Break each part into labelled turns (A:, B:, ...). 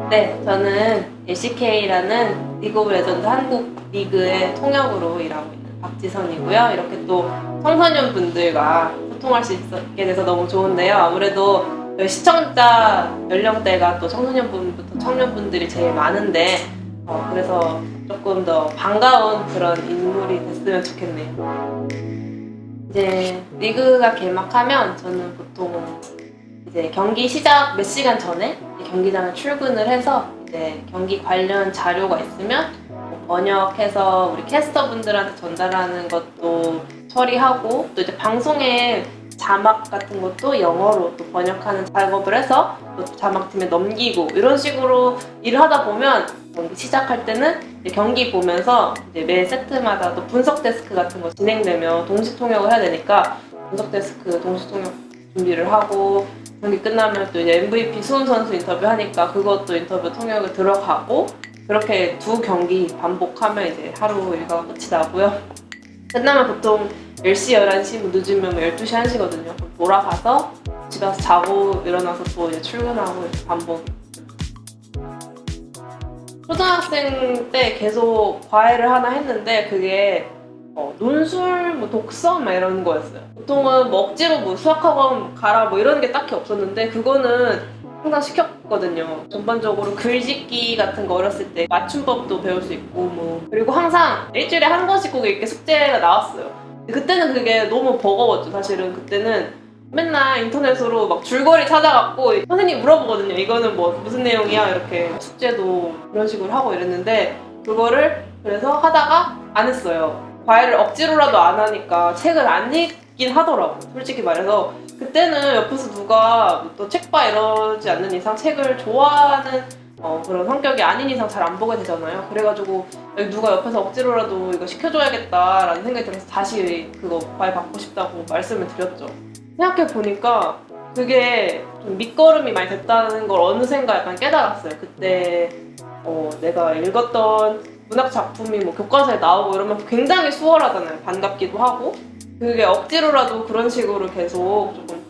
A: 네, 저는 LCK라는 리그 오브 레전드 한국 리그의 통역으로 일하고 있는 박지선이고요. 이렇게 또 청소년 분들과 소통할 수 있게 돼서 너무 좋은데요. 아무래도 시청자 연령대가 또 청소년분부터 청년분들이 제일 많은데 그래서 조금 더 반가운 그런 인물이 됐으면 좋겠네요. 이제 리그가 개막하면 저는 보통 이제 경기 시작 몇 시간 전에 경기장에 출근을 해서 이제 경기 관련 자료가 있으면 번역해서 우리 캐스터분들한테 전달하는 것도 처리하고, 또 이제 방송에 자막 같은 것도 영어로 또 번역하는 작업을 해서 또 자막팀에 넘기고, 이런 식으로 일을 하다 보면 경기 시작할 때는 이제 경기 보면서 이제 매 세트마다 또 분석 데스크 같은 거 진행되면 동시 통역을 해야 되니까 분석 데스크 동시 통역 준비를 하고, 경기 끝나면 또 이제 MVP 수훈 선수 인터뷰 하니까 그것도 인터뷰 통역을 들어가고, 그렇게 두 경기 반복하면 이제 하루 일과가 끝이 나고요. 끝나면 보통 10시, 11시, 뭐 늦으면 12시, 1시거든요. 돌아가서 집에 가서 자고 일어나서 또 이제 출근하고 이제 반복. 초등학생 때 계속 과외를 하나 했는데 그게 논술, 뭐 독서 막 이런 거였어요. 보통은 뭐 억지로 뭐 수학학원 가라 뭐 이런 게 딱히 없었는데 그거는 항상 시켰거든요. 전반적으로 글짓기 같은 거 어렸을 때 맞춤법도 배울 수 있고 뭐, 그리고 항상 일주일에 한 번씩 꼭 이렇게 숙제가 나왔어요. 그때는 그게 너무 버거웠죠. 사실은 그때는 맨날 인터넷으로 막 줄거리 찾아갖고 선생님 물어보거든요. 이거는 뭐 무슨 내용이야 이렇게 숙제도 그런 식으로 하고 이랬는데, 그거를 그래서 하다가 안 했어요. 과외를 억지로라도 안 하니까 책을 안 읽긴 하더라고. 솔직히 말해서 그때는 옆에서 누가 또 책 봐 이러지 않는 이상 책을 좋아하는 그런 성격이 아닌 이상 잘 안 보게 되잖아요. 그래가지고 누가 옆에서 억지로라도 이거 시켜줘야겠다라는 생각이 들어서 다시 그거 과외 받고 싶다고 말씀을 드렸죠. 생각해보니까 그게 좀 밑거름이 많이 됐다는 걸 어느샌가 약간 깨달았어요. 그때 내가 읽었던 문학 작품이 뭐 교과서에 나오고 이러면 굉장히 수월하잖아요. 반갑기도 하고. 그게 억지로라도 그런 식으로 계속 조금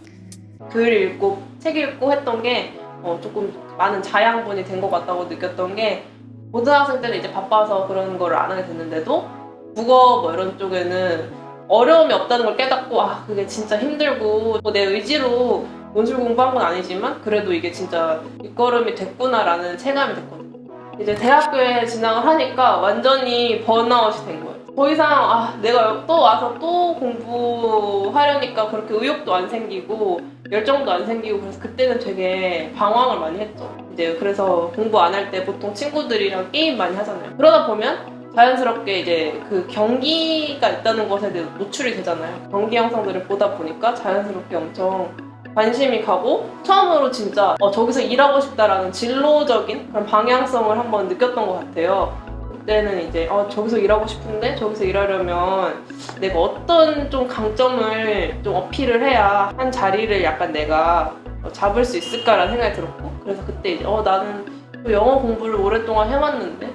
A: 글 읽고 책 읽고 했던 게 조금 많은 자양분이 된 것 같다고 느꼈던 게, 고등학생 때는 이제 바빠서 그런 거를 안 하게 됐는데도 국어 뭐 이런 쪽에는 어려움이 없다는 걸 깨닫고, 그게 진짜 힘들고 내 의지로 논술 공부한 건 아니지만 그래도 이게 진짜 뒷걸음이 됐구나라는 체감이 됐거든요. 이제 대학교에 진학을 하니까 완전히 번아웃이 된 거예요. 더 이상 내가 또 와서 또 공부하려니까 그렇게 의욕도 안 생기고 열정도 안 생기고, 그래서 그때는 되게 방황을 많이 했죠. 이제 그래서 공부 안 할 때 보통 친구들이랑 게임 많이 하잖아요. 그러다 보면 자연스럽게 이제 그 경기가 있다는 것에 대해 노출이 되잖아요. 경기 영상들을 보다 보니까 자연스럽게 엄청 관심이 가고, 처음으로 진짜 저기서 일하고 싶다라는 진로적인 그런 방향성을 한번 느꼈던 것 같아요. 그때는 이제 저기서 일하고 싶은데 저기서 일하려면 내가 어떤 좀 강점을 좀 어필을 해야 한 자리를 약간 내가 잡을 수 있을까라는 생각이 들었고, 그래서 그때 이제 나는 또 영어 공부를 오랫동안 해왔는데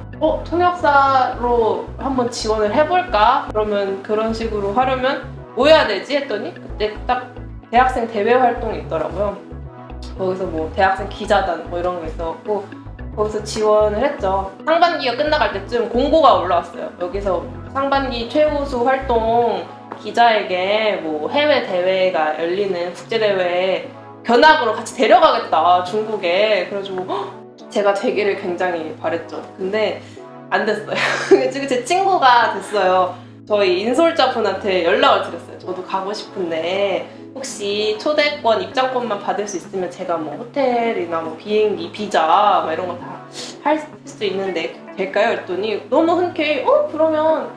A: 통역사로 한번 지원을 해볼까? 그러면 그런 식으로 하려면 뭐 해야 되지? 했더니 그때 딱 대학생 대외 활동이 있더라고요. 거기서 뭐 대학생 기자단 뭐 이런 거 있어갖고 거기서 지원을 했죠. 상반기가 끝나갈 때쯤 공고가 올라왔어요. 여기서 상반기 최우수 활동 기자에게 뭐 해외 대회가 열리는 국제대회에 견학으로 같이 데려가겠다, 중국에. 그래가지고 제가 되기를 굉장히 바랬죠. 근데 안 됐어요. 제 친구가 됐어요. 저희 인솔자분한테 연락을 드렸어요. 저도 가고 싶은데 혹시 초대권, 입장권만 받을 수 있으면 제가 뭐 호텔이나 뭐 비행기, 비자 막 이런 거 다 할 수 있는데 될까요? 했더니 너무 흔쾌히 그러면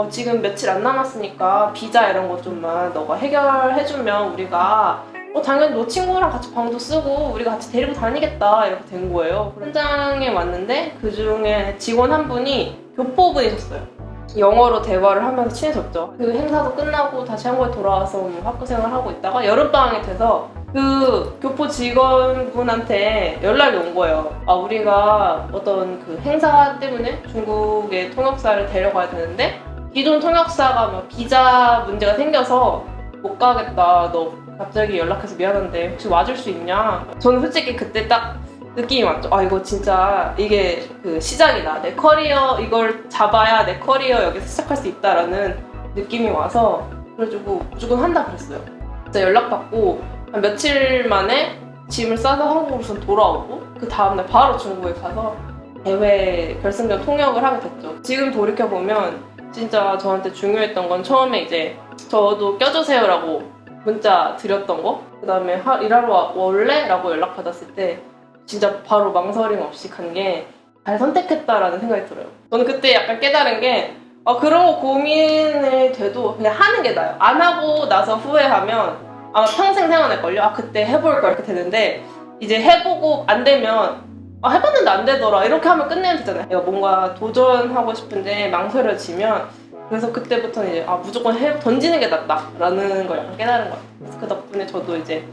A: 지금 며칠 안 남았으니까 비자 이런 것 좀만 너가 해결해주면 우리가 당연히 너 친구랑 같이 방도 쓰고 우리가 같이 데리고 다니겠다, 이렇게 된 거예요. 현장에 왔는데 그 중에 직원 한 분이 교포분이셨어요. 영어로 대화를 하면서 친해졌죠. 그 행사도 끝나고 다시 한국에 돌아와서 뭐 학교 생활하고 있다가 여름방학이 돼서 그 교포 직원분한테 연락이 온 거예요. 우리가 어떤 그 행사 때문에 중국에 통역사를 데려가야 되는데 기존 통역사가 막 비자 문제가 생겨서 못 가겠다. 너 갑자기 연락해서 미안한데 혹시 와줄 수 있냐? 저는 솔직히 그때 딱 느낌이 왔죠. 아, 이거 진짜 이게 그 시작이다. 내 커리어 이걸 잡아야 내 커리어 여기서 시작할 수 있다라는 느낌이 와서 그래가지고 무조건 한다 그랬어요. 진짜 연락받고 한 며칠 만에 짐을 싸서 한국으로 돌아오고 그 다음날 바로 중국에 가서 대회 결승전 통역을 하게 됐죠. 지금 돌이켜보면 진짜 저한테 중요했던 건 처음에 이제 저도 껴주세요라고 문자 드렸던 거, 그 다음에 일하러 올래? 라고 연락받았을 때 진짜 바로 망설임 없이 간 게 잘 선택했다라는 생각이 들어요. 저는 그때 약간 깨달은 게 그런 거 고민을 돼도 그냥 하는 게 나아요. 안 하고 나서 후회하면 아마 평생 생각날걸요? 그때 해볼 걸 이렇게 되는데 이제 해보고 안 되면 해봤는데 안 되더라 이렇게 하면 끝내면 되잖아요. 내가 뭔가 도전하고 싶은데 망설여지면 그래서 그때부터는 이제 무조건 던지는 게 낫다라는 걸 약간 깨달은 것 같아요. 그래서 그 덕분에 저도 이제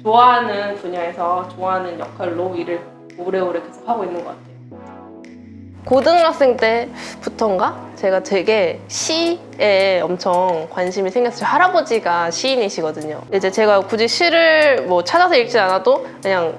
A: 좋아하는 분야에서 좋아하는 역할로 일을 오래오래 계속 하고 있는 것 같아요. 고등학생 때부터인가? 제가 되게 시에 엄청 관심이 생겼어요. 할아버지가 시인이시거든요. 이제 제가 굳이 시를 뭐 찾아서 읽지 않아도 그냥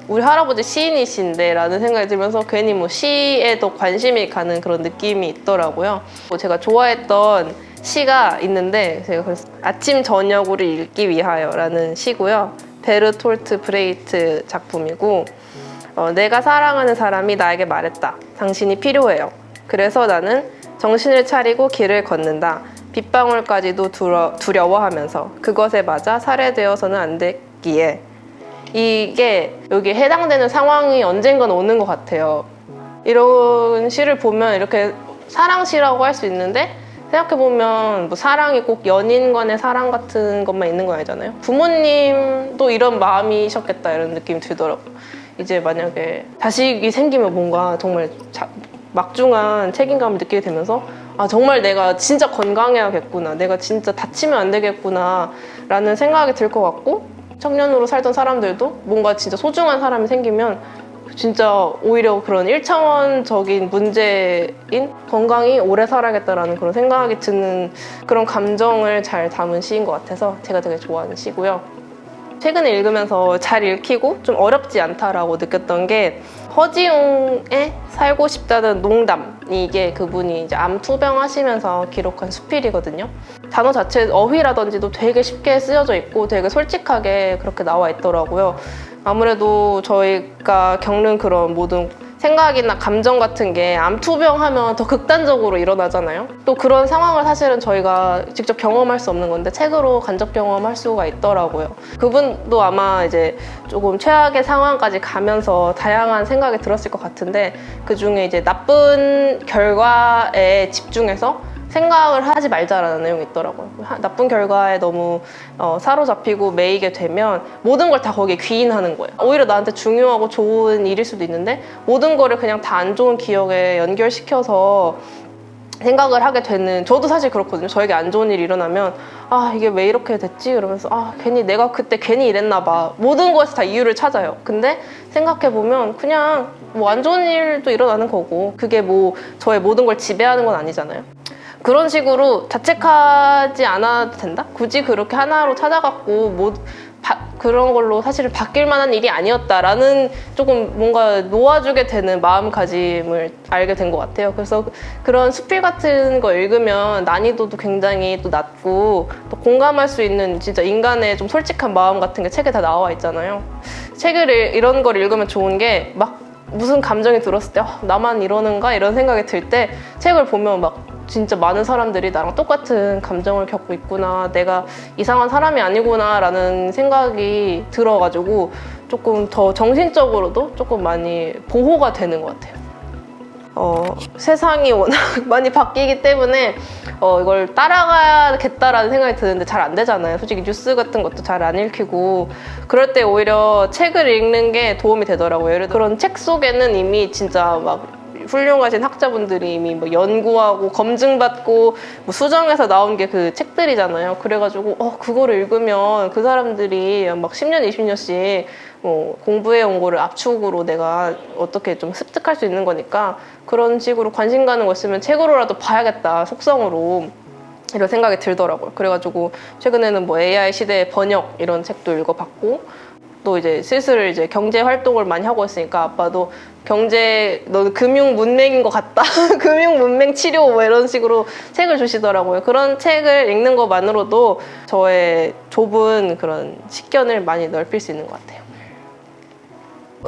A: 우리 할아버지 시인이신데 라는 생각이 들면서 괜히 뭐 시에 더 관심이 가는 그런 느낌이 있더라고요. 제가 좋아했던 시가 있는데 제가 그래서 아침 저녁으로 읽기 위하여 라는 시고요. 베르톨트 브레이트 작품이고 내가 사랑하는 사람이 나에게 말했다. 당신이 필요해요. 그래서 나는 정신을 차리고 길을 걷는다. 빗방울까지도 두려워하면서 그것에 맞아 살해되어서는 안 됐기에. 이게 여기에 해당되는 상황이 언젠간 오는 것 같아요. 이런 시를 보면 이렇게 사랑시라고 할 수 있는데 생각해보면 뭐 사랑이 꼭 연인 간의 사랑 같은 것만 있는 건 아니잖아요. 부모님도 이런 마음이셨겠다 이런 느낌이 들더라고요. 이제 만약에 자식이 생기면 뭔가 정말 막중한 책임감을 느끼게 되면서 정말 내가 진짜 건강해야겠구나, 내가 진짜 다치면 안 되겠구나 라는 생각이 들 것 같고, 청년으로 살던 사람들도 뭔가 진짜 소중한 사람이 생기면 진짜 오히려 그런 1차원적인 문제인 건강히 오래 살아야겠다라는 그런 생각이 드는 그런 감정을 잘 담은 시인 것 같아서 제가 되게 좋아하는 시고요. 최근에 읽으면서 잘 읽히고 좀 어렵지 않다라고 느꼈던 게 허지웅의 살고 싶다는 농담이 이게 그분이 이제 암 투병하시면서 기록한 수필이거든요. 단어 자체 어휘라든지도 되게 쉽게 쓰여져 있고 되게 솔직하게 그렇게 나와 있더라고요. 아무래도 저희가 겪는 그런 모든 생각이나 감정 같은 게 암 투병하면 더 극단적으로 일어나잖아요. 또 그런 상황을 사실은 저희가 직접 경험할 수 없는 건데 책으로 간접 경험할 수가 있더라고요. 그분도 아마 이제 조금 최악의 상황까지 가면서 다양한 생각이 들었을 것 같은데 그중에 이제 나쁜 결과에 집중해서 생각을 하지 말자라는 내용이 있더라고요. 나쁜 결과에 너무 사로잡히고 매이게 되면 모든 걸 다 거기에 귀인하는 거예요. 오히려 나한테 중요하고 좋은 일일 수도 있는데 모든 거를 그냥 다 안 좋은 기억에 연결시켜서 생각을 하게 되는, 저도 사실 그렇거든요. 저에게 안 좋은 일이 일어나면 이게 왜 이렇게 됐지? 이러면서 괜히 내가 그때 괜히 이랬나 봐. 모든 거에서 다 이유를 찾아요. 근데 생각해보면 그냥 뭐 안 좋은 일도 일어나는 거고 그게 뭐 저의 모든 걸 지배하는 건 아니잖아요. 그런 식으로 자책하지 않아도 된다? 굳이 그렇게 하나로 찾아갖고 그런 걸로 사실은 바뀔 만한 일이 아니었다라는 조금 뭔가 놓아주게 되는 마음가짐을 알게 된 것 같아요. 그래서 그런 수필 같은 거 읽으면 난이도도 굉장히 또 낮고 또 공감할 수 있는 진짜 인간의 좀 솔직한 마음 같은 게 책에 다 나와 있잖아요. 이런 걸 읽으면 좋은 게 막 무슨 감정이 들었을 때 나만 이러는가? 이런 생각이 들 때 책을 보면 막 진짜 많은 사람들이 나랑 똑같은 감정을 겪고 있구나, 내가 이상한 사람이 아니구나 라는 생각이 들어가지고 조금 더 정신적으로도 조금 많이 보호가 되는 것 같아요. 세상이 워낙 많이 바뀌기 때문에 이걸 따라가야겠다라는 생각이 드는데 잘 안 되잖아요. 솔직히 뉴스 같은 것도 잘 안 읽히고 그럴 때 오히려 책을 읽는 게 도움이 되더라고요. 예를 들어 그런 책 속에는 이미 진짜 막 훌륭하신 학자분들이 이미 뭐 연구하고 검증받고 뭐 수정해서 나온 게 그 책들이잖아요. 그래가지고 그거를 읽으면 그 사람들이 막 10년, 20년씩 뭐 공부해 온 거를 압축으로 내가 어떻게 좀 습득할 수 있는 거니까 그런 식으로 관심 가는 거 있으면 책으로라도 봐야겠다, 속성으로. 이런 생각이 들더라고요. 그래가지고 최근에는 뭐 AI 시대의 번역 이런 책도 읽어봤고 또 이제 슬슬 이제 경제 활동을 많이 하고 있으니까 아빠도 너 금융 문맹인 것 같다. 금융 문맹 치료 뭐 이런 식으로 책을 주시더라고요. 그런 책을 읽는 것만으로도 저의 좁은 그런 식견을 많이 넓힐 수 있는 것 같아요.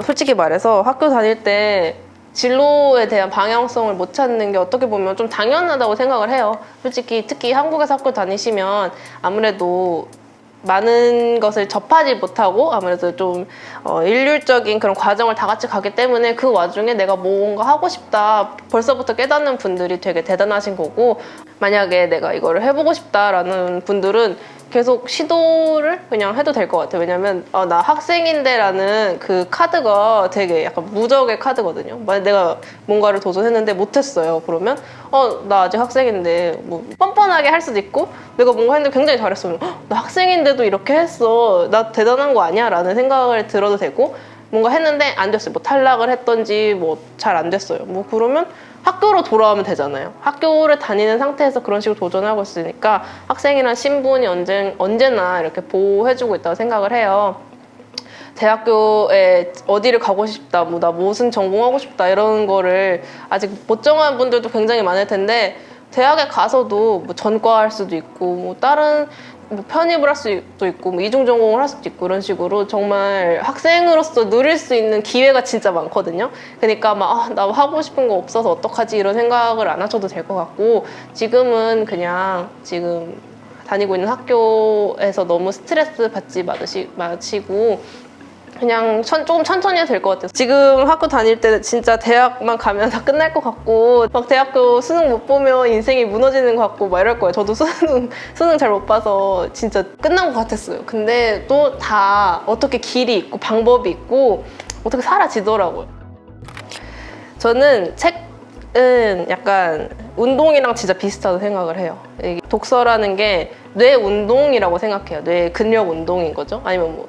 A: 솔직히 말해서 학교 다닐 때 진로에 대한 방향성을 못 찾는 게 어떻게 보면 좀 당연하다고 생각을 해요. 솔직히 특히 한국에서 학교 다니시면 아무래도 많은 것을 접하지 못하고 아무래도 좀 일률적인 그런 과정을 다 같이 가기 때문에 그 와중에 내가 뭔가 하고 싶다 벌써부터 깨닫는 분들이 되게 대단하신 거고, 만약에 내가 이거를 해보고 싶다라는 분들은 계속 시도를 그냥 해도 될 것 같아요. 왜냐면 나 학생인데 라는 그 카드가 되게 약간 무적의 카드거든요. 만약 내가 뭔가를 도전했는데 못했어요. 그러면 나 아직 학생인데 뭐 뻔뻔하게 할 수도 있고, 내가 뭔가 했는데 굉장히 잘했으면 나 학생인데도 이렇게 했어, 나 대단한 거 아니야? 라는 생각을 들어도 되고, 뭔가 했는데 안 됐어요. 뭐 탈락을 했던지 뭐 잘 안 됐어요. 뭐 그러면 학교로 돌아오면 되잖아요. 학교를 다니는 상태에서 그런 식으로 도전하고 있으니까 학생이란 신분이 언제나 이렇게 보호해주고 있다고 생각을 해요. 대학교에 어디를 가고 싶다, 뭐 나 무슨 전공하고 싶다 이런 거를 아직 못 정한 분들도 굉장히 많을 텐데, 대학에 가서도 뭐 전과할 수도 있고 뭐 다른 뭐 편입을 할 수도 있고 뭐 이중 전공을 할 수도 있고 이런 식으로 정말 학생으로서 누릴 수 있는 기회가 진짜 많거든요. 그러니까 막 나 하고 싶은 거 없어서 어떡하지 이런 생각을 안 하셔도 될 것 같고, 지금은 그냥 지금 다니고 있는 학교에서 너무 스트레스 받지 마시고 그냥 조금 천천히 해도 될 것 같아요. 지금 학교 다닐 때는 진짜 대학만 가면 다 끝날 것 같고 막 대학교 수능 못 보면 인생이 무너지는 것 같고 막 이럴 거예요. 저도 수능 잘 못 봐서 진짜 끝난 것 같았어요. 근데 또 다 어떻게 길이 있고 방법이 있고 어떻게 사라지더라고요. 저는 책은 약간 운동이랑 진짜 비슷하다고 생각을 해요. 이게 독서라는 게 뇌 운동이라고 생각해요. 뇌 근력 운동인 거죠. 아니면 뭐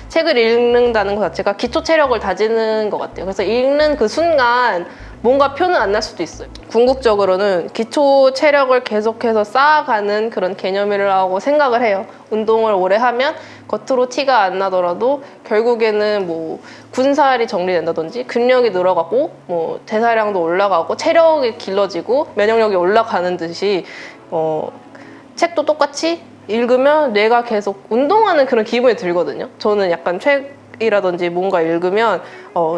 A: 책을 읽는다는 것 자체가 기초 체력을 다지는 것 같아요. 그래서 읽는 그 순간 뭔가 표는 안 날 수도 있어요. 궁극적으로는 기초 체력을 계속해서 쌓아가는 그런 개념이라고 생각을 해요. 운동을 오래 하면 겉으로 티가 안 나더라도 결국에는 뭐 군살이 정리된다든지 근력이 늘어가고 뭐 대사량도 올라가고 체력이 길러지고 면역력이 올라가는 듯이 책도 똑같이 읽으면 뇌가 계속 운동하는 그런 기분이 들거든요. 저는 약간 책이라든지 뭔가 읽으면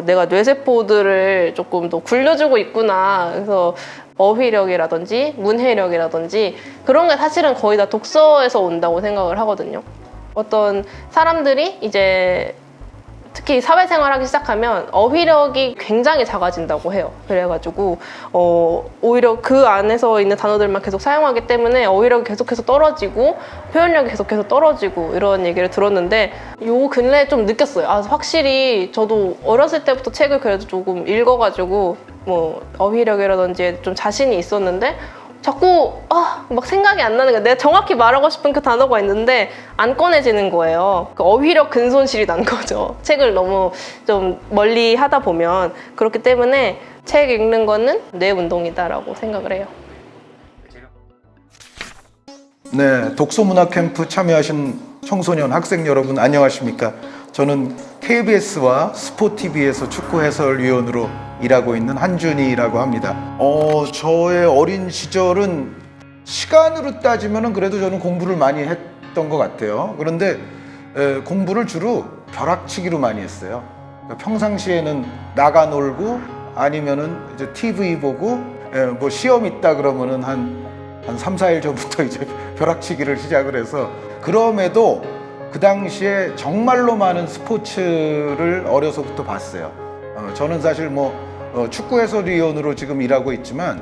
A: 내가 뇌세포들을 조금 더 굴려주고 있구나. 그래서 어휘력이라든지 문해력이라든지 그런 게 사실은 거의 다 독서에서 온다고 생각을 하거든요. 어떤 사람들이 이제 특히 사회생활 하기 시작하면 어휘력이 굉장히 작아진다고 해요. 그래가지고 오히려 그 안에서 있는 단어들만 계속 사용하기 때문에 어휘력이 계속해서 떨어지고 표현력이 계속해서 떨어지고 이런 얘기를 들었는데, 요 근래에 좀 느꼈어요. 확실히 저도 어렸을 때부터 책을 그래도 조금 읽어가지고 뭐 어휘력이라든지 좀 자신이 있었는데 자꾸 막 생각이 안 나는 거야. 내가 정확히 말하고 싶은 그 단어가 있는데 안 꺼내지는 거예요. 그 어휘력 근손실이 난 거죠. 책을 너무 좀 멀리 하다 보면. 그렇기 때문에 책 읽는 거는 뇌 운동이다라고 생각을 해요.
B: 네, 독서문화 캠프 참여하신 청소년 학생 여러분 안녕하십니까? 저는 KBS와 스포TV에서 축구 해설위원으로 일하고 있는 한준이라고 합니다. 저의 어린 시절은 시간으로 따지면 그래도 저는 공부를 많이 했던 것 같아요. 그런데 공부를 주로 벼락치기로 많이 했어요. 그러니까 평상시에는 나가 놀고 아니면은 이제 TV 보고 뭐 시험 있다 그러면은 한 3, 4일 전부터 이제 벼락치기를 시작을 해서, 그럼에도 그 당시에 정말로 많은 스포츠를 어려서부터 봤어요. 저는 사실 축구 해설위원으로 지금 일하고 있지만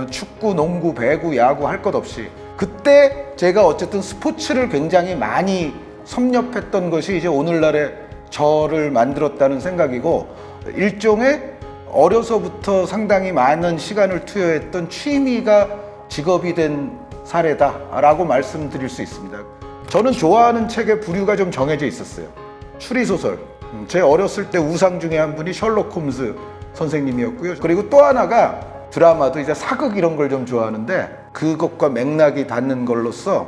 B: 축구, 농구, 배구, 야구 할 것 없이 그때 제가 어쨌든 스포츠를 굉장히 많이 섭렵했던 것이 이제 오늘날의 저를 만들었다는 생각이고, 일종의 어려서부터 상당히 많은 시간을 투여했던 취미가 직업이 된 사례다라고 말씀드릴 수 있습니다. 저는 좋아하는 책의 부류가 좀 정해져 있었어요. 추리소설. 제 어렸을 때 우상 중에 한 분이 셜록 홈즈 선생님이었고요. 그리고 또 하나가 드라마도 이제 사극 이런 걸 좀 좋아하는데 그것과 맥락이 닿는 걸로써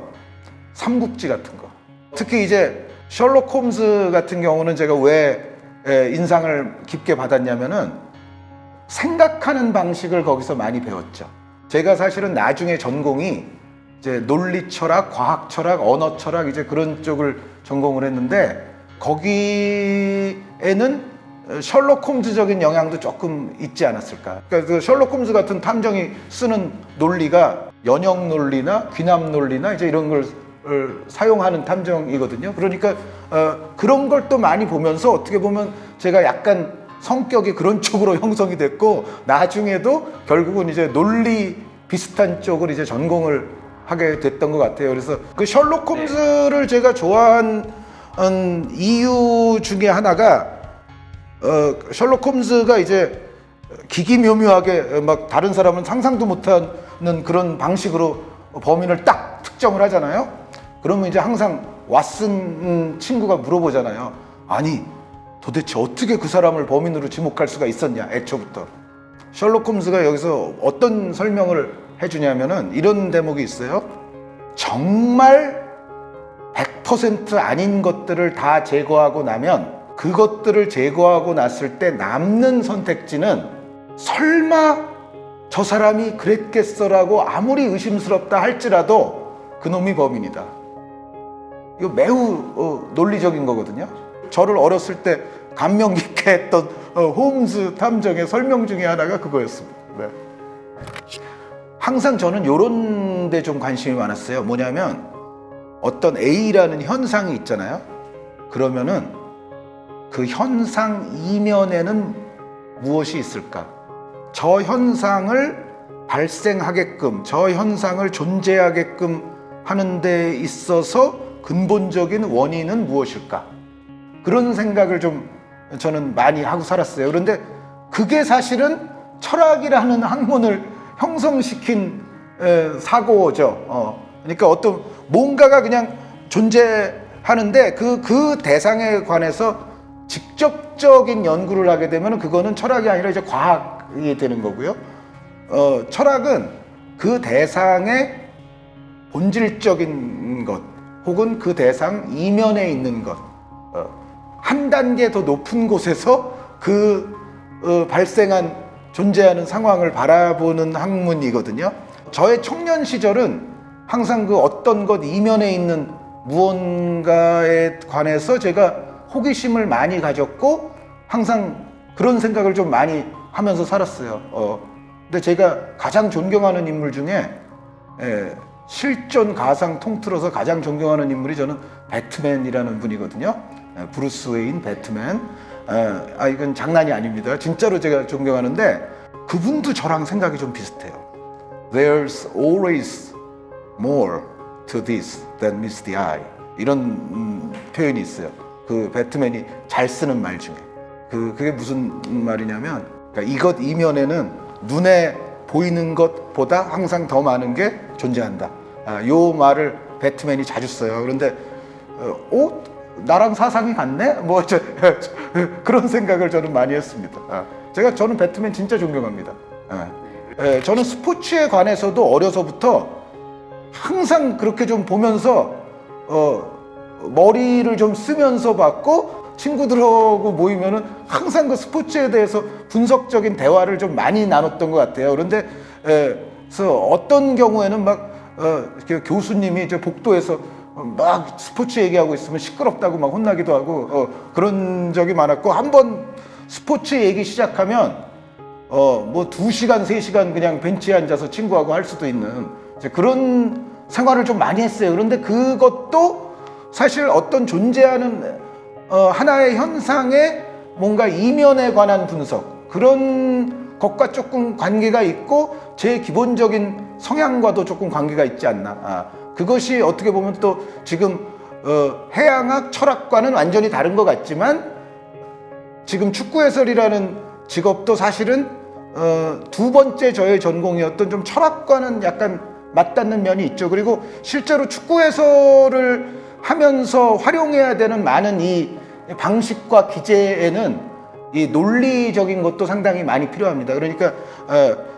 B: 삼국지 같은 거. 특히 이제 셜록 홈즈 같은 경우는 제가 왜 인상을 깊게 받았냐면은 생각하는 방식을 거기서 많이 배웠죠. 제가 사실은 나중에 전공이 이제 논리 철학, 과학 철학, 언어 철학 이제 그런 쪽을 전공을 했는데 거기에는 셜록 홈즈적인 영향도 조금 있지 않았을까. 그러니까 그 셜록 홈즈 같은 탐정이 쓰는 논리가 연역 논리나 귀납 논리나 이제 이런 걸 사용하는 탐정이거든요. 그러니까 그런 걸 또 많이 보면서 어떻게 보면 제가 약간 성격이 그런 쪽으로 형성이 됐고 나중에도 결국은 이제 논리 비슷한 쪽을 이제 전공을 하게 됐던 것 같아요. 그래서 그 셜록 홈즈를 제가 좋아한 이유 중에 하나가 셜록 홈즈가 이제 기기묘묘하게 막 다른 사람은 상상도 못하는 그런 방식으로 범인을 딱 특정을 하잖아요. 그러면 이제 항상 왓슨 친구가 물어보잖아요. 아니 도대체 어떻게 그 사람을 범인으로 지목할 수가 있었냐, 애초부터. 셜록 홈즈가 여기서 어떤 설명을 해주냐면은 이런 대목이 있어요. 정말 100% 아닌 것들을 다 제거하고 나면 그것들을 제거하고 났을 때 남는 선택지는 설마 저 사람이 그랬겠어라고 아무리 의심스럽다 할지라도 그놈이 범인이다. 이거 매우 논리적인 거거든요. 저를 어렸을 때 감명 깊게 했던 홈즈 탐정의 설명 중에 하나가 그거였습니다. 네. 항상 저는 이런 데 좀 관심이 많았어요. 뭐냐면 어떤 A라는 현상이 있잖아요. 그러면은 그 현상 이면에는 무엇이 있을까? 저 현상을 발생하게끔, 저 현상을 존재하게끔 하는 데 있어서 근본적인 원인은 무엇일까? 그런 생각을 좀 저는 많이 하고 살았어요. 그런데 그게 사실은 철학이라는 학문을 형성시킨 사고죠. 그러니까 어떤 뭔가가 그냥 존재하는데 그 대상에 관해서 직접적인 연구를 하게 되면 그거는 철학이 아니라 이제 과학이 되는 거고요. 철학은 그 대상의 본질적인 것 혹은 그 대상 이면에 있는 것, 한 단계 더 높은 곳에서 그 발생한 존재하는 상황을 바라보는 학문이거든요. 저의 청년 시절은 항상 그 어떤 것 이면에 있는 무언가에 관해서 제가 호기심을 많이 가졌고 항상 그런 생각을 좀 많이 하면서 살았어요. 근데 제가 가장 존경하는 인물 중에 실존 가상 통틀어서 가장 존경하는 인물이 저는 배트맨이라는 분이거든요. 브루스 웨인 배트맨. 이건 장난이 아닙니다. 진짜로 제가 존경하는데 그분도 저랑 생각이 좀 비슷해요. There's always more to this than meets the eye. 이런 표현이 있어요. 그 배트맨이 잘 쓰는 말 중에. 그게 무슨 말이냐면 그러니까 이것 이면에는 눈에 보이는 것보다 항상 더 많은 게 존재한다. 요 말을 배트맨이 자주 써요. 그런데 나랑 사상이 같네? 그런 생각을 저는 많이 했습니다. 저는 배트맨 진짜 존경합니다. 저는 스포츠에 관해서도 어려서부터 항상 그렇게 좀 보면서 머리를 좀 쓰면서 봤고 친구들하고 모이면은 항상 그 스포츠에 대해서 분석적인 대화를 좀 많이 나눴던 것 같아요. 그런데 그래서 어떤 경우에는 막 교수님이 이제 복도에서 막 스포츠 얘기하고 있으면 시끄럽다고 막 혼나기도 하고 그런 적이 많았고 한 번 스포츠 얘기 시작하면 뭐 2시간 3시간 그냥 벤치에 앉아서 친구하고 할 수도 있는 그런 생활을 좀 많이 했어요. 그런데 그것도 사실 어떤 존재하는 하나의 현상의 뭔가 이면에 관한 분석 그런 것과 조금 관계가 있고 제 기본적인 성향과도 조금 관계가 있지 않나. 그것이 어떻게 보면 또 지금 해양학 철학과는 완전히 다른 것 같지만 지금 축구 해설이라는 직업도 사실은 두 번째 저의 전공이었던 좀 철학과는 약간 맞닿는 면이 있죠. 그리고 실제로 축구 해설을 하면서 활용해야 되는 많은 이 방식과 기제에는 이 논리적인 것도 상당히 많이 필요합니다. 그러니까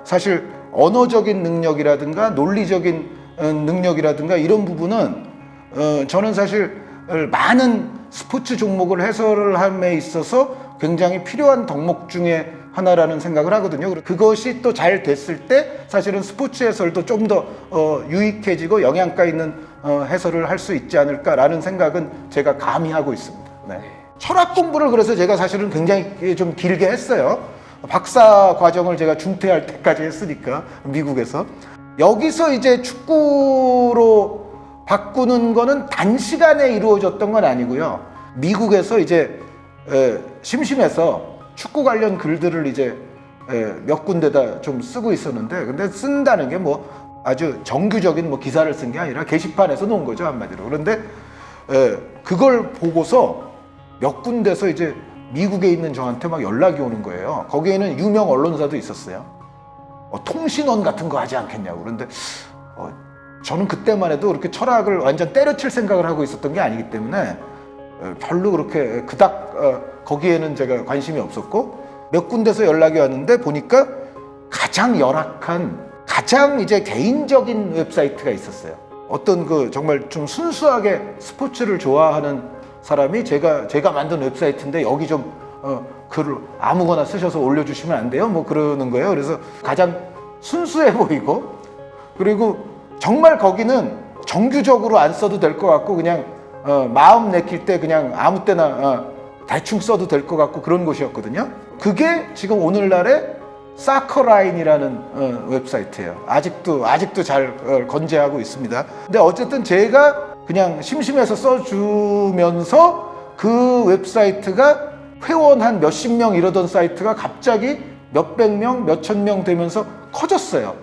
B: 사실 언어적인 능력이라든가 논리적인 능력이라든가 이런 부분은 저는 사실 많은 스포츠 종목을 해설을 함에 있어서 굉장히 필요한 덕목 중에 하나라는 생각을 하거든요. 그것이 또 잘 됐을 때 사실은 스포츠 해설도 좀 더 유익해지고 영양가 있는 해설을 할 수 있지 않을까라는 생각은 제가 감히 하고 있습니다. 네. 철학 공부를 그래서 제가 사실은 굉장히 좀 길게 했어요. 박사 과정을 제가 중퇴할 때까지 했으니까 미국에서. 여기서 이제 축구로 바꾸는 거는 단시간에 이루어졌던 건 아니고요. 미국에서 이제 심심해서 축구 관련 글들을 이제 몇 군데다 좀 쓰고 있었는데, 근데 쓴다는 게 뭐 아주 정규적인 뭐 기사를 쓴 게 아니라 게시판에서 놓은 거죠, 한마디로. 그런데 그걸 보고서 몇 군데서 이제 미국에 있는 저한테 막 연락이 오는 거예요. 거기에는 유명 언론사도 있었어요. 통신원 같은 거 하지 않겠냐고. 그런데 저는 그때만 해도 그렇게 철학을 완전 때려칠 생각을 하고 있었던 게 아니기 때문에 별로 그렇게 그닥 거기에는 제가 관심이 없었고, 몇 군데서 연락이 왔는데 보니까 가장 열악한, 가장 이제 개인적인 웹사이트가 있었어요. 어떤 그 정말 좀 순수하게 스포츠를 좋아하는 사람이 제가 만든 웹사이트인데 여기 좀 글을 아무거나 쓰셔서 올려주시면 안 돼요? 뭐 그러는 거예요. 그래서 가장 순수해 보이고, 그리고 정말 거기는 정규적으로 안 써도 될 것 같고 그냥 마음 내킬 때 그냥 아무 때나 대충 써도 될 것 같고 그런 곳이었거든요. 그게 지금 오늘날의 사커라인이라는 웹사이트예요. 아직도 잘 건재하고 있습니다. 근데 어쨌든 제가 그냥 심심해서 써주면서 그 웹사이트가 회원 한 몇십 명 이러던 사이트가 갑자기 몇백 명, 몇천 명 되면서 커졌어요.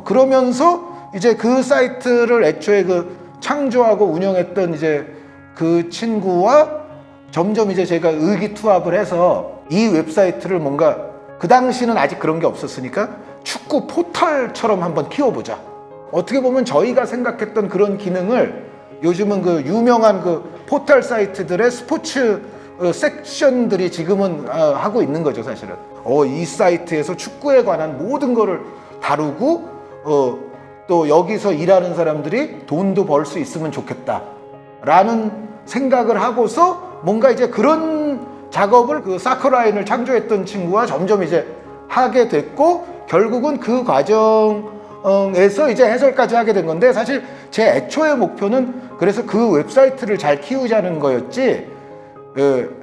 B: 그러면서 이제 그 사이트를 애초에 그 창조하고 운영했던 이제 그 친구와 점점 이제 제가 의기투합을 해서 이 웹사이트를 뭔가, 그 당시는 아직 그런 게 없었으니까 축구 포털처럼 한번 키워보자. 어떻게 보면 저희가 생각했던 그런 기능을 요즘은 그 유명한 그 포털 사이트들의 스포츠 섹션들이 지금은 하고 있는 거죠, 사실은. 이 사이트에서 축구에 관한 모든 거를 다루고 또 여기서 일하는 사람들이 돈도 벌 수 있으면 좋겠다라는 생각을 하고서 뭔가 이제 그런 작업을 그 사커라인을 창조했던 친구와 점점 이제 하게 됐고, 결국은 그 과정에서 이제 해설까지 하게 된 건데, 사실 제 애초의 목표는 그래서 그 웹사이트를 잘 키우자는 거였지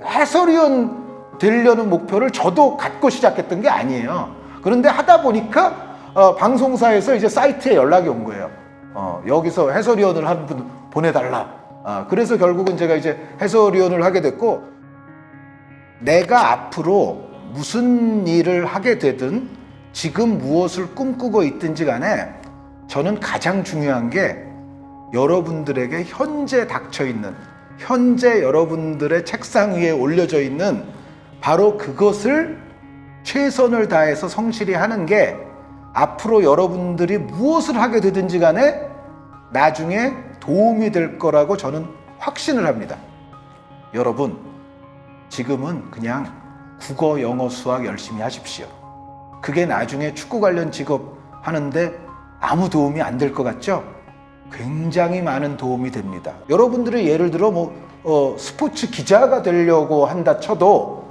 B: 해설위원 되려는 목표를 저도 갖고 시작했던 게 아니에요. 그런데 하다 보니까 방송사에서 이제 사이트에 연락이 온 거예요. 여기서 해설위원을 한 분 보내달라. 그래서 결국은 제가 이제 해설위원을 하게 됐고, 내가 앞으로 무슨 일을 하게 되든 지금 무엇을 꿈꾸고 있든지 간에 저는 가장 중요한 게 여러분들에게 현재 닥쳐있는, 현재 여러분들의 책상 위에 올려져 있는 바로 그것을 최선을 다해서 성실히 하는 게 앞으로 여러분들이 무엇을 하게 되든지 간에 나중에 도움이 될 거라고 저는 확신을 합니다. 여러분, 지금은 그냥 국어, 영어, 수학 열심히 하십시오. 그게 나중에 축구 관련 직업 하는데 아무 도움이 안 될 것 같죠? 굉장히 많은 도움이 됩니다. 여러분들이 예를 들어 스포츠 기자가 되려고 한다 쳐도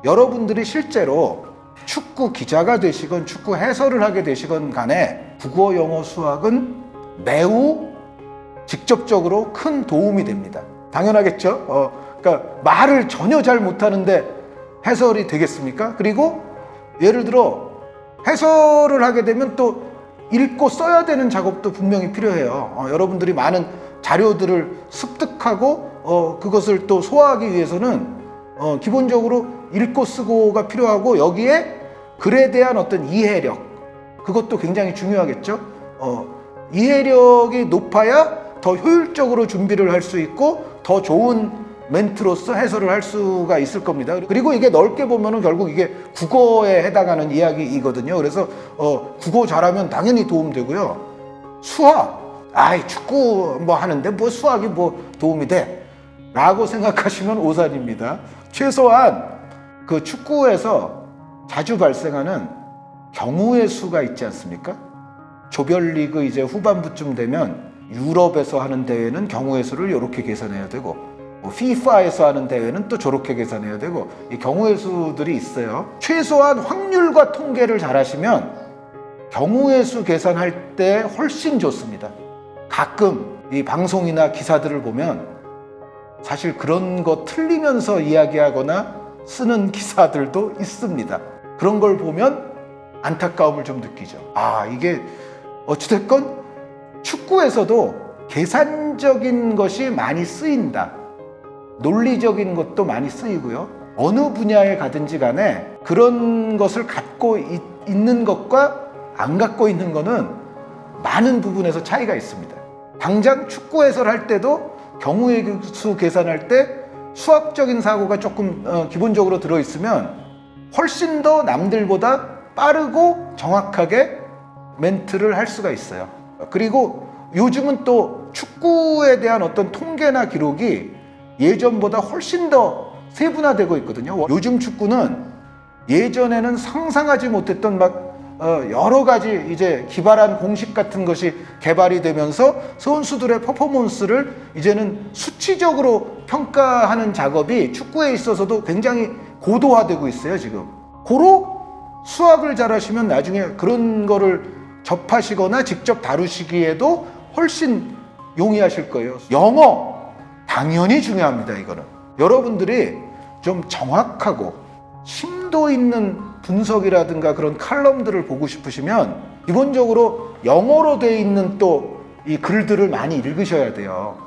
B: 여러분들이 실제로 축구 기자가 되시건 축구 해설을 하게 되시건 간에 국어, 영어, 수학은 매우 직접적으로 큰 도움이 됩니다. 당연하겠죠? 그러니까 말을 전혀 잘 못하는데 해설이 되겠습니까? 그리고 예를 들어 해설을 하게 되면 또 읽고 써야 되는 작업도 분명히 필요해요. 여러분들이 많은 자료들을 습득하고 그것을 또 소화하기 위해서는 기본적으로 읽고 쓰고가 필요하고, 여기에 글에 대한 어떤 이해력, 그것도 굉장히 중요하겠죠. 이해력이 높아야 더 효율적으로 준비를 할 수 있고 더 좋은 멘트로서 해설을 할 수가 있을 겁니다. 그리고 이게 넓게 보면은 결국 이게 국어에 해당하는 이야기이거든요. 그래서 국어 잘하면 당연히 도움되고요. 수학, 축구 뭐 하는데 뭐 수학이 뭐 도움이 돼? 라고 생각하시면 오산입니다. 최소한 그 축구에서 자주 발생하는 경우의 수가 있지 않습니까? 조별리그 이제 후반부쯤 되면 유럽에서 하는 대회는 경우의 수를 이렇게 계산해야 되고 뭐 FIFA에서 하는 대회는 또 저렇게 계산해야 되고 이 경우의 수들이 있어요. 최소한 확률과 통계를 잘 하시면 경우의 수 계산할 때 훨씬 좋습니다. 가끔 이 방송이나 기사들을 보면 사실 그런 거 틀리면서 이야기하거나 쓰는 기사들도 있습니다. 그런 걸 보면 안타까움을 좀 느끼죠. 아, 이게 어찌됐건 축구에서도 계산적인 것이 많이 쓰인다. 논리적인 것도 많이 쓰이고요. 어느 분야에 가든지 간에 그런 것을 갖고 있는 것과 안 갖고 있는 것은 많은 부분에서 차이가 있습니다. 당장 축구 해설할 때도 경우의 수 계산할 때 수학적인 사고가 조금 기본적으로 들어있으면 훨씬 더 남들보다 빠르고 정확하게 멘트를 할 수가 있어요. 그리고 요즘은 또 축구에 대한 어떤 통계나 기록이 예전보다 훨씬 더 세분화되고 있거든요. 요즘 축구는 예전에는 상상하지 못했던 여러 가지 이제 기발한 공식 같은 것이 개발이 되면서 선수들의 퍼포먼스를 이제는 수치적으로 평가하는 작업이 축구에 있어서도 굉장히 고도화되고 있어요, 지금. 고로 수학을 잘하시면 나중에 그런 거를 접하시거나 직접 다루시기에도 훨씬 용이하실 거예요. 영어 당연히 중요합니다. 이거는 여러분들이 좀 정확하고 심도 있는 분석이라든가 그런 칼럼들을 보고 싶으시면 기본적으로 영어로 돼 있는 또 이 글들을 많이 읽으셔야 돼요.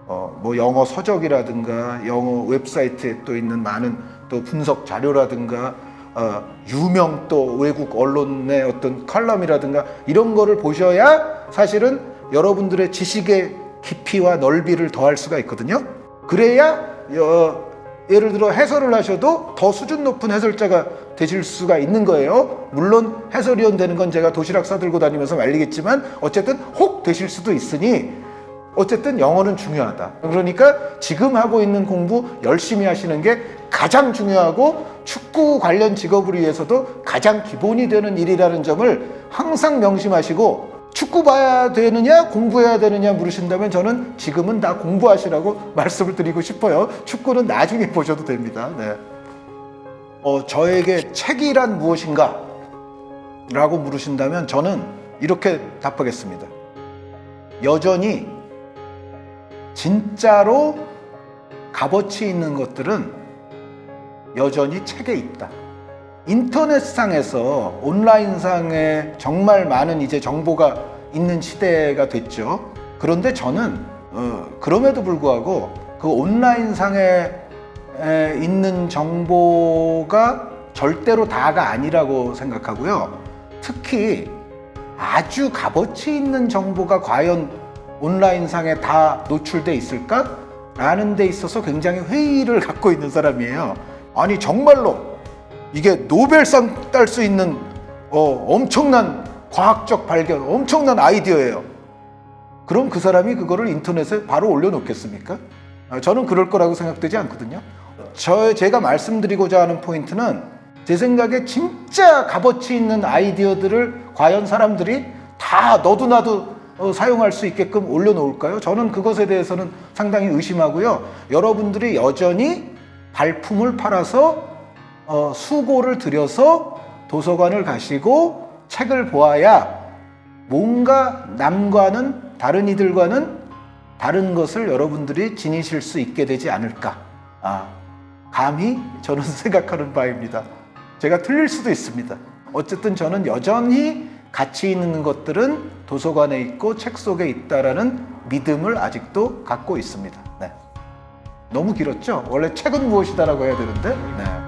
B: 뭐 영어 서적이라든가 영어 웹사이트에 또 있는 많은 또 분석 자료라든가 유명 또 외국 언론의 어떤 칼럼이라든가 이런 거를 보셔야 사실은 여러분들의 지식의 깊이와 넓이를 더할 수가 있거든요. 그래야 예를 들어 해설을 하셔도 더 수준 높은 해설자가 되실 수가 있는 거예요. 물론 해설위원 되는 건 제가 도시락 싸들고 다니면서 말리겠지만 어쨌든 혹 되실 수도 있으니 어쨌든 영어는 중요하다. 그러니까 지금 하고 있는 공부 열심히 하시는 게 가장 중요하고 축구 관련 직업을 위해서도 가장 기본이 되는 일이라는 점을 항상 명심하시고 축구 봐야 되느냐 공부해야 되느냐 물으신다면 저는 지금은 다 공부하시라고 말씀을 드리고 싶어요. 축구는 나중에 보셔도 됩니다. 네. 저에게 책이란 무엇인가? 라고 물으신다면 저는 이렇게 답하겠습니다. 여전히 진짜로 값어치 있는 것들은 여전히 책에 있다. 인터넷상에서 온라인상에 정말 많은 이제 정보가 있는 시대가 됐죠. 그런데 저는 그럼에도 불구하고 그 온라인상에 있는 정보가 절대로 다가 아니라고 생각하고요. 특히 아주 값어치 있는 정보가 과연 온라인상에 다 노출돼 있을까? 라는 데 있어서 굉장히 회의를 갖고 있는 사람이에요. 아니 정말로 이게 노벨상 딸 수 있는 엄청난 과학적 발견, 엄청난 아이디어예요. 그럼 그 사람이 그거를 인터넷에 바로 올려놓겠습니까? 저는 그럴 거라고 생각되지 않거든요. 제가 말씀드리고자 하는 포인트는 제 생각에 진짜 값어치 있는 아이디어들을 과연 사람들이 다 너도 나도 사용할 수 있게끔 올려놓을까요? 저는 그것에 대해서는 상당히 의심하고요. 여러분들이 여전히 발품을 팔아서 수고를 들여서 도서관을 가시고 책을 보아야 뭔가 남과는 다른 이들과는 다른 것을 여러분들이 지니실 수 있게 되지 않을까. 감히 저는 생각하는 바입니다. 제가 틀릴 수도 있습니다. 어쨌든 저는 여전히 가치 있는 것들은 도서관에 있고 책 속에 있다라는 믿음을 아직도 갖고 있습니다. 네. 너무 길었죠? 원래 책은 무엇이다라고 해야 되는데. 네.